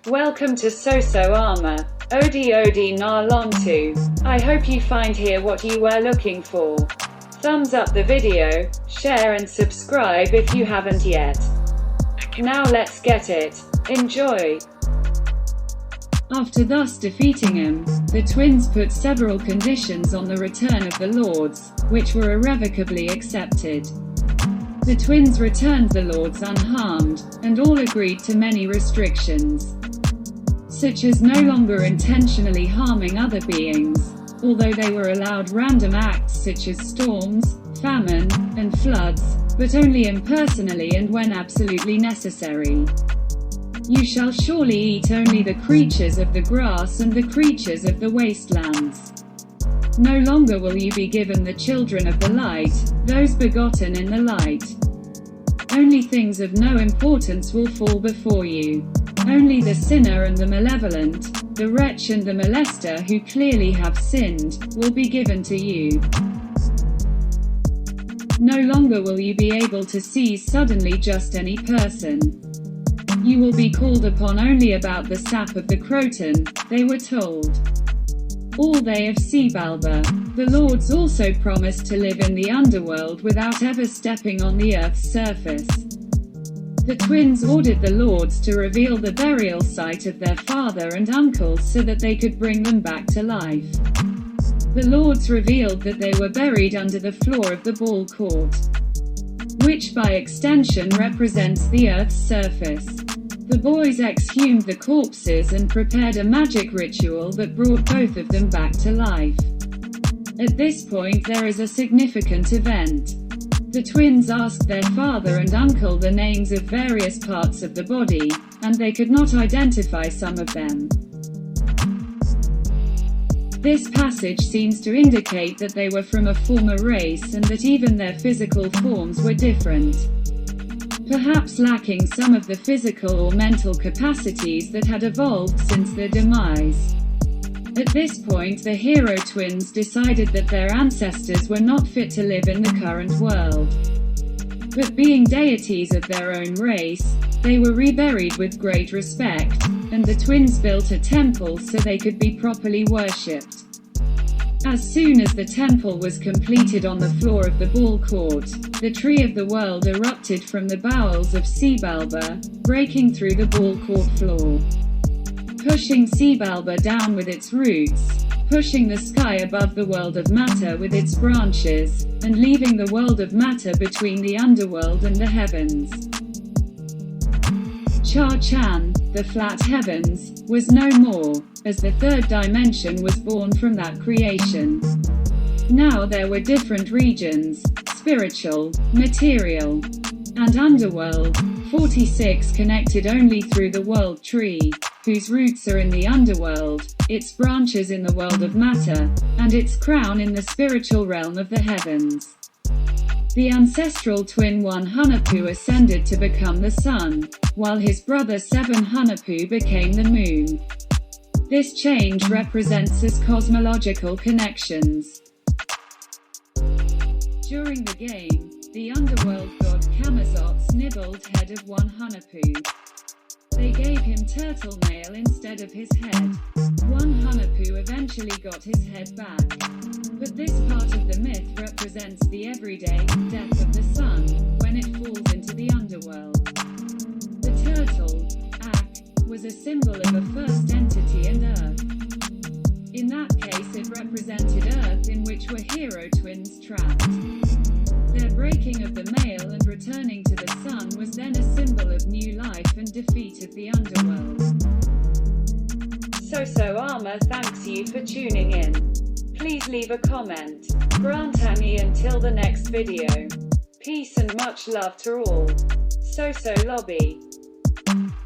Welcome to AmA Media.2.0. I hope you find here what you were looking for. Thumbs up the video, share and subscribe if you haven't yet. Now let's get it. Enjoy. After thus defeating him, the twins put several conditions on the return of the Lords, which were irrevocably accepted. The twins returned the Lords unharmed, and all agreed to many restrictions, such as no longer intentionally harming other beings, although they were allowed random acts such as storms, famine, and floods, but only impersonally and when absolutely necessary. You shall surely eat only the creatures of the grass and the creatures of the wastelands. No longer will you be given the children of the light, those begotten in the light. Only things of no importance will fall before you. Only the sinner and the malevolent, the wretch and the molester who clearly have sinned, will be given to you. No longer will you be able to seize suddenly just any person. You will be called upon only about the sap of the croton, they were told. All they of Sebalba. The Lords also promised to live in the underworld without ever stepping on the earth's surface. The twins ordered the Lords to reveal the burial site of their father and uncles so that they could bring them back to life. The Lords revealed that they were buried under the floor of the ball court, which by extension represents the Earth's surface. The boys exhumed the corpses and prepared a magic ritual that brought both of them back to life. At this point there is a significant event. The twins asked their father and uncle the names of various parts of the body, and they could not identify some of them. This passage seems to indicate that they were from a former race and that even their physical forms were different, perhaps lacking some of the physical or mental capacities that had evolved since their demise. At this point the hero twins decided that their ancestors were not fit to live in the current world. But being deities of their own race, they were reburied with great respect, and the twins built a temple so they could be properly worshipped. As soon as the temple was completed on the floor of the ball court, the tree of the world erupted from the bowels of Sebalba, breaking through the ball court floor, pushing Sebalba down with its roots, pushing the sky above the world of matter with its branches, and leaving the world of matter between the underworld and the heavens. Cha-Chan, the flat heavens, was no more, as the third dimension was born from that creation. Now there were different regions, spiritual, material, and underworld, 46 connected only through the world tree, whose roots are in the underworld, its branches in the world of matter, and its crown in the spiritual realm of the heavens. The ancestral twin 1 Hunapu ascended to become the sun, while his brother 7 Hunapu became the moon. This change represents as cosmological connections. During the game, the underworld god Kamazot's nibbled head of 1 Hunapu. They gave him turtle mail instead of his head. 1 Hunapu eventually got his head back. But this part of the myth represents the everyday death of the sun when it falls into the underworld. The turtle, Ak, was a symbol of a first entity and Earth. In that case it represented Earth in which were hero twins trapped. Their breaking of the mail and returning to the sun was then a symbol of new life and defeat of the underworld. AmA thanks you for tuning in. Please leave a comment. Grantani until the next video. Peace and much love to all. Lobby.